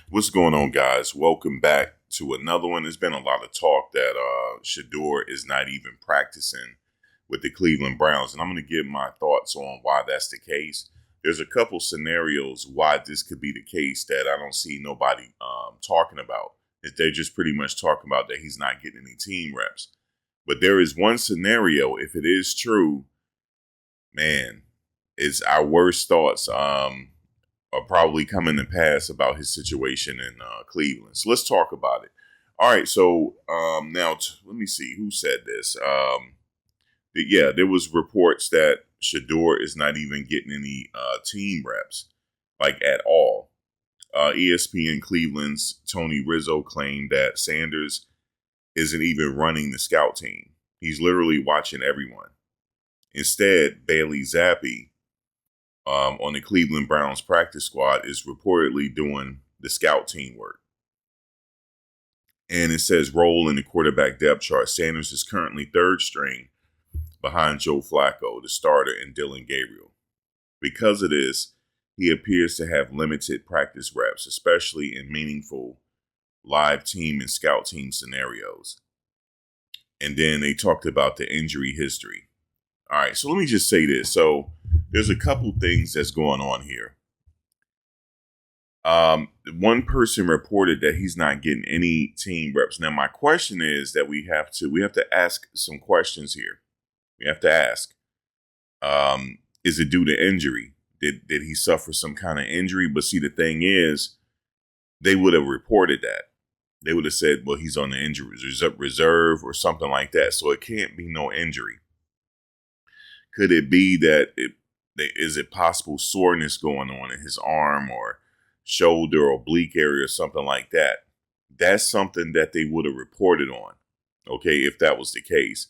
What's going on, guys? Welcome back to another one. There's been a lot of talk that Shedeur is not even practicing with the Cleveland Browns, and I'm going to give my thoughts on why that's the case. There's a couple scenarios why this could be the case that I don't see nobody talking about. They're just pretty much talking about that he's not getting any team reps. But there is one scenario, if it is true, man, it's our worst thoughts are probably coming to pass about his situation in Cleveland. So let's talk about it. All right, so now let me see who said this. There was reports that Shedeur is not even getting any team reps, like at all. ESPN Cleveland's Tony Rizzo claimed that Sanders isn't even running the scout team. He's literally watching everyone. Instead, Bailey Zappe on the Cleveland Browns practice squad is reportedly doing the scout team work. And it says role in the quarterback depth chart. Sanders is currently third string behind Joe Flacco, the starter, and Dillon Gabriel. Because of this, he appears to have limited practice reps, especially in meaningful live team and scout team scenarios. And then they talked about the injury history. All right, so let me just say this. So there's a couple things that's going on here. One person reported that he's not getting any team reps. Now, my question is that we have to ask some questions here. We have to ask, is it due to injury? Did he suffer some kind of injury? But see, the thing is, they would have reported that. They would have said, well, he's on the injury reserve or something like that. So it can't be no injury. Could it be that is it possible soreness going on in his arm or shoulder or oblique area or something like that? That's something that they would have reported on, okay, if that was the case.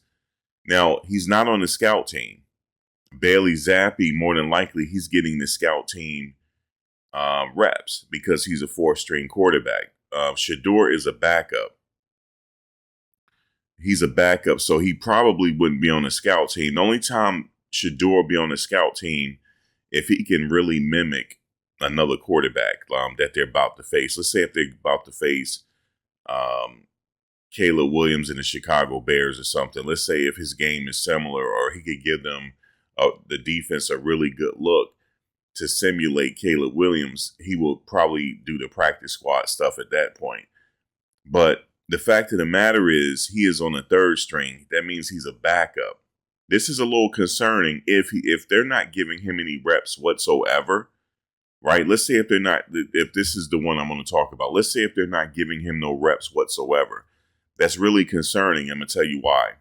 Now, he's not on the scout team. Bailey Zappe, more than likely, he's getting the scout team reps because he's a fourth-string quarterback. Shedeur is a backup. He's a backup, so he probably wouldn't be on the scout team. The only time Shedeur be on the scout team if he can really mimic another quarterback that they're about to face. Let's say if they're about to face Caleb Williams in the Chicago Bears or something. Let's say if his game is similar or he could give them the defense a really good look to simulate Caleb Williams, he will probably do the practice squad stuff at that point. But the fact of the matter is he is on the third string. That means he's a backup. This is a little concerning if they're not giving him any reps whatsoever, right? Let's say if this is the one I'm going to talk about. Let's say if they're not giving him no reps whatsoever. That's really concerning. I'm going to tell you why.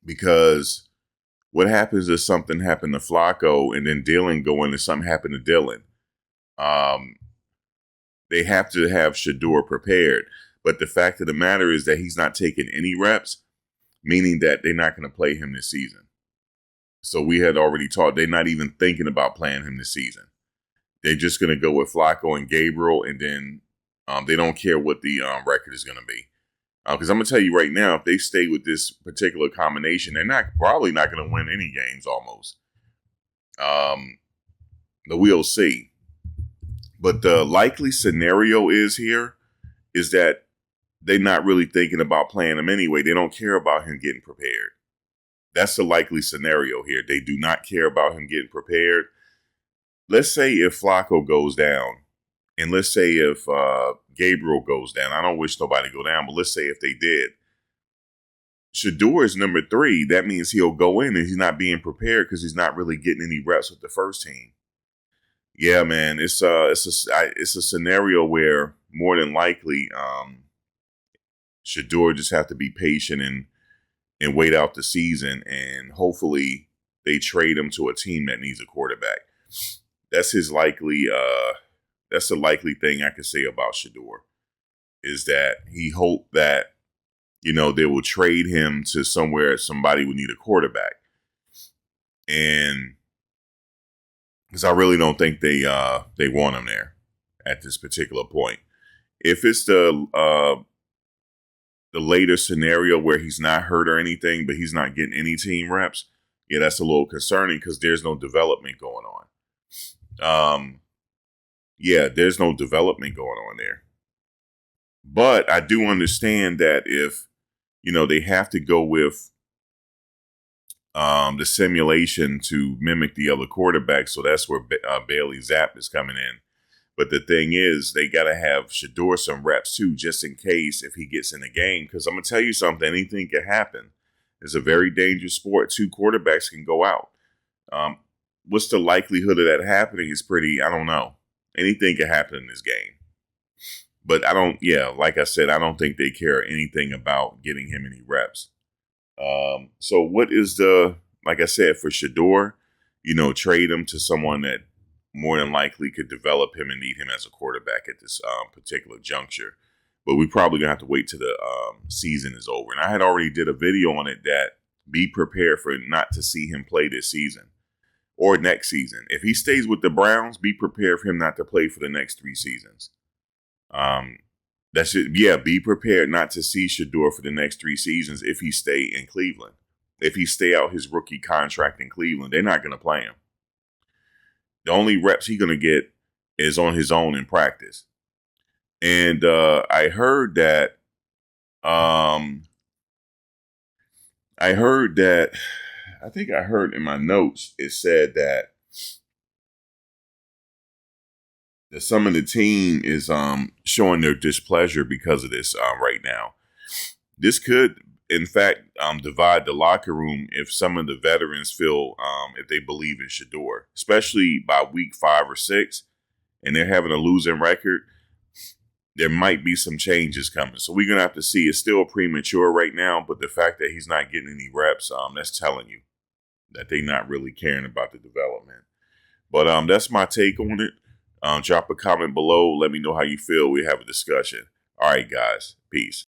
Because what happens if something happened to Flacco and then Dillon go in and something happened to Dillon? They have to have Shedeur prepared. But the fact of the matter is that he's not taking any reps, meaning that they're not going to play him this season. So we had already talked, they're not even thinking about playing him this season. They're just going to go with Flacco and Gabriel, and then they don't care what the record is going to be. Because I'm going to tell you right now, if they stay with this particular combination, they're probably not going to win any games almost. But we'll see. But the likely scenario is that they're not really thinking about playing him anyway. They don't care about him getting prepared. That's the likely scenario here. They do not care about him getting prepared. Let's say if Flacco goes down, and let's say if Gabriel goes down. I don't wish nobody go down, but let's say if they did. Shedeur is number 3. That means he'll go in and he's not being prepared because he's not really getting any reps with the first team. Yeah, man, it's a scenario where more than likely Shedeur just have to be patient and wait out the season, and hopefully they trade him to a team that needs a quarterback. That's his likely. That's the likely thing I can say about Shedeur, is that he hoped that, they will trade him to somewhere somebody would need a quarterback. And because I really don't think they want him there at this particular point. If it's the later scenario where he's not hurt or anything, but he's not getting any team reps, yeah, that's a little concerning because there's no development going on. yeah, there's no development going on there. But I do understand that if, they have to go with the simulation to mimic the other quarterback. So that's where Bailey Zappe is coming in. But the thing is, they got to have Shedeur some reps too, just in case if he gets in the game. Because I'm going to tell you something, anything can happen. It's a very dangerous sport. Two quarterbacks can go out. What's the likelihood of that happening is I don't know. Anything can happen in this game. But like I said, I don't think they care anything about getting him any reps. So what is like I said, for Shedeur, trade him to someone that more than likely could develop him and need him as a quarterback at this particular juncture. But we probably gonna have to wait till the season is over. And I had already did a video on it that be prepared for not to see him play this season or next season. If he stays with the Browns, be prepared for him not to play for the next 3 seasons. Be prepared not to see Shedeur for the next 3 seasons if he stay in Cleveland. If he stay out his rookie contract in Cleveland, they're not going to play him. The only reps he's going to get is on his own in practice. And I heard that I think I heard in my notes, it said that some of the team is showing their displeasure because of this right now. This could, in fact, divide the locker room if some of the veterans feel if they believe in Shedeur, especially by week 5 or 6, and they're having a losing record. There might be some changes coming. So we're going to have to see. It's still premature right now, but the fact that he's not getting any reps, that's telling you that they're not really caring about the development. But that's my take on it. Drop a comment below. Let me know how you feel. We have a discussion. All right, guys. Peace.